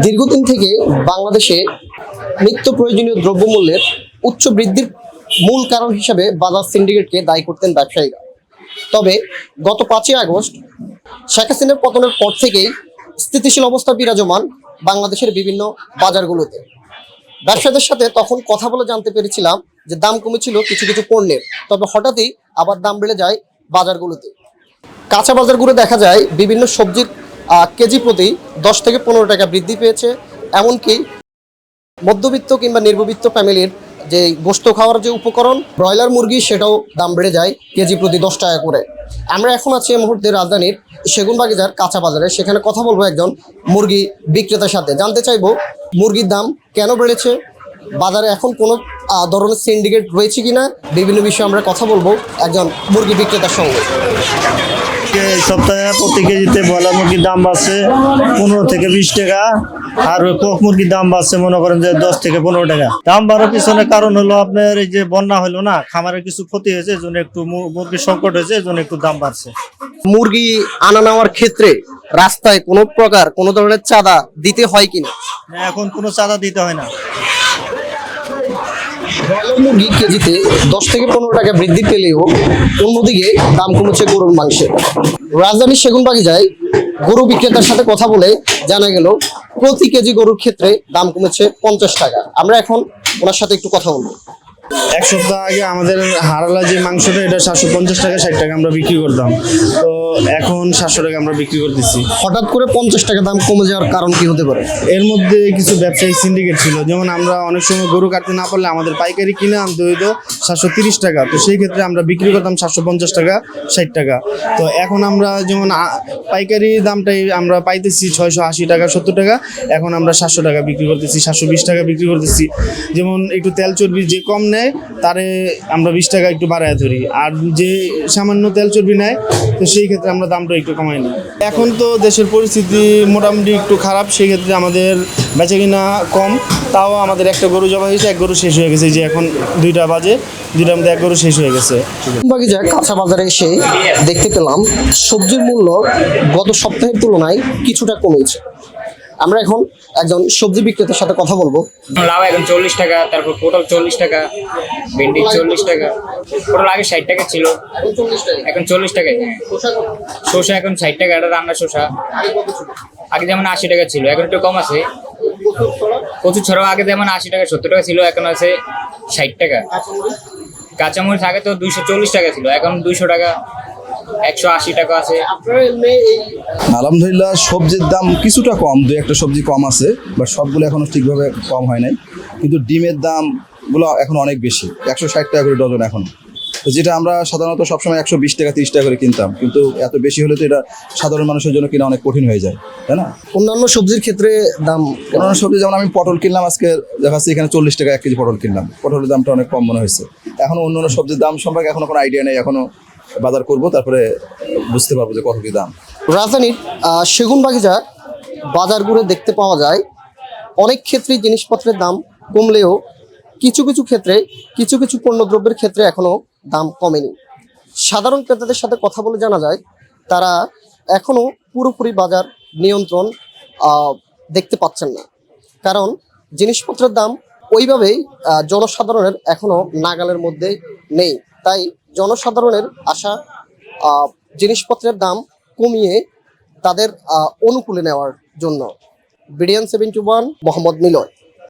দীর্ঘদিন থেকে বাংলাদেশে নিত্য প্রয়োজনীয় দ্রব্যমূল্যের উচ্চ বৃদ্ধির মূল কারণ হিসাবে বাজার সিন্ডিকেটকে দায়ী করতেন ব্যবসায়ীরা। তবে গত 5ই আগস্ট শেখ হাসিনার পতনের পর থেকেই স্থিতিশীল অবস্থা বিরাজমান বাংলাদেশের বিভিন্ন বাজারগুলোতে। ব্যবসায়ীদের সাথে তখন কথা বলে জানতে পেরেছিলাম যে দাম কমেছিল কিছু কিছু পণ্যের, তবে হঠাৎই আবার দাম বেড়ে যায় বাজারগুলোতে। কাঁচা বাজারগুলো দেখা যায় বিভিন্ন সবজির কেজি প্রতি 10 থেকে 15 টাকা বৃদ্ধি পেয়েছে। এমনকি মধ্যবিত্ত কিংবা নিম্নবিত্ত ফ্যামিলির যে গোশত খাওয়ার যে উপকরণ ব্রয়লার মুরগি, সেটাও দাম বেড়ে যায় কেজি প্রতি 10 টাকা করে। আমরা এখন আছি এই মুহূর্তে রাজধানীর সেগুনবাগিচার কাঁচা বাজারে। সেখানে কথা বলবো একজন মুরগি বিক্রেতার সাথে, জানতে চাইবো মুরগির দাম কেন বেড়েছে, বাজারে এখন কোনো ধরনের সিন্ডিকেট রয়েছে কিনা, বিভিন্ন বিষয়ে আমরা কথা বলবো একজন মুরগি বিক্রেতার সঙ্গে। এই সপ্তাহে প্রতি কেজিতে ব্রয়লার মুরগির দাম বাড়ছে 15 থেকে 20 টাকা, আর কক মুরগির দাম বাড়ছে মনে করেন যে 10 থেকে 15 টাকা। দাম বাড়ার পিছনে কারণ হলো আপনার এই যে বন্যা হলো না, খামারের কিছু ক্ষতি হয়েছে, এই জন্য একটু মুরগির সংকট হয়েছে, এই জন্য একটু দাম বাড়ছে। মুরগি আনা নেওয়ার ক্ষেত্রে রাস্তায় কোনো প্রকার কোনো ধরনের চাঁদা দিতে হয় কিনা? এখন কোনো চাঁদা দিতে হয় না। ব্রয়লার মুরগি কেজিতে 10 থেকে 15 টাকা বৃদ্ধি পেলেও অন্যদিকে দাম কমেছে গরুর মাংসের। রাজধানীর সেগুনবাগিচায় গরু বিক্রেতার সাথে কথা বলে জানা গেল প্রতি কেজি গরুর ক্ষেত্রে দাম কমেছে 50 টাকা। আমরা এখন ওনার সাথে একটু কথা বলবো। এক সপ্তাহ আগে আমাদের হারালা যে মাংসটা, এটা 750 টাকা 60 টাকা আমরা বিক্রি করতাম, তো এখন 700 টাকা আমরা বিক্রি করতেছি। হঠাৎ করে 50 টাকা দাম কমে যাওয়ার কারণ কি হতে পারে? এর মধ্যে কিছু ব্যবসায়ী সিন্ডিকেট ছিল, যেমন আমরা অনেক সময় গরু কাটতে না পারলে আমাদের পাইকারি কিনে আনতে হইতো 730 টাকা, তো সেই ক্ষেত্রে আমরা বিক্রি করতাম 750 টাকা 60 টাকা। তো এখন আমরা যেমন পাইকারি দামটাই আমরা পাইতেছি 680 টাকা 70 টাকা, এখন আমরা 700 টাকা বিক্রি করতেছি, 720 টাকা বিক্রি করতেছি। যেমন একটু তেল চর্বি যে কম নেয় তারে আমরা 20 টাকা একটু বাড়ায় ধরি, আর যে সামান্য তেল চর্বি নেয় তো সেই ক্ষেত্রে আমরা দামটা একটু কমাই নিই। এখন তো দেশের পরিস্থিতি মোটামুটি একটু খারাপ, সেই ক্ষেত্রে আমাদের বেচা কিনা কম। তাও আমাদের একটা গরু জবা হয়েছে, এক গরু শেষ হয়ে গেছে, যে এখন 2টা বাজে, 2টার মধ্যে এক গরু শেষ হয়ে গেছে। বাগিচার কাঁচা বাজারে এসে দেখতে পেলাম সবজির মূল্য গত সপ্তাহের তুলনায় কিছুটা কমেছে। আমরা এখন একজন সবজি বিক্রেতার সাথে কথা বলবো। লাউ এখন 40 টাকা, তারপর পটল 40 টাকা, ভেন্ডি 40 টাকা। পটল আগে 60 টাকা ছিল, এখন 40 টাকা। শসা এখন 60 টাকা, এটা রান্না শসা। আগে যেমন 80 টাকা ছিল, এখন একটু কম আছে। কচু ছড়াও আগে যেমন 80 টাকা 70 টাকা ছিল, এখন আছে 60 টাকা। কাঁচামরিচ আগে তো 240 টাকা ছিল, এখন 200 টাকা, 180 টাকা আছে। আলহামদুলিল্লাহ সবজির দাম কিছুটা কম, 2-1টা সবজি কম আছে, বাট সবগুলো এখনো ঠিকভাবে কম হয় নাই। কিন্তু ডিমের দামগুলো এখন অনেক বেশি, 160 টাকা করে ডজন এখন। তো যেটা আমরা সাধারণত সবসময় 120 টাকা 30 টাকা করে কিনতাম, কিন্তু এত বেশি হলে তো এটা সাধারণ মানুষের জন্য কিনা অনেক কঠিন হয়ে যায়, তাই না? অন্যান্য সবজির ক্ষেত্রে দাম, অন্যান্য সবজি যেমন আমি পটল কিনলাম আজকে, দেখা যাচ্ছে এখানে 40 টাকা 1 কেজি পটল কিনলাম, পটলের দামটা অনেক কম মনে হয়েছে। এখনো অন্যান্য সবজির দাম সম্পর্কে এখনো কোনো আইডিয়া নেই, এখনো বাজার করব তারপরে বুঝতে পারবো যে কত কি দাম। রাজধানীর সেগুনবাগিচা বাজারগুলো দেখতে পাওয়া যায় অনেক ক্ষেত্রেই জিনিসপত্রের দাম কমলেও কিছু কিছু ক্ষেত্রে কিছু কিছু পণ্যদ্রব্যের ক্ষেত্রে এখনো দাম কমেনি। সাধারণ ক্রেতাদের সাথে কথা বলে জানা যায় তারা এখনো পুরোপুরি বাজার নিয়ন্ত্রণ দেখতে পাচ্ছেন না, কারণ জিনিসপত্রের দাম ওইভাবেই জনসাধারণের এখনো নাগালের মধ্যে নেই। তাই জনসাধারণের আশা জিনিসপত্রের দাম কমিয়ে তাদের অনুকূলে নেওয়ার জন্য। বিডিএন 71 মোহাম্মদ নিলয়।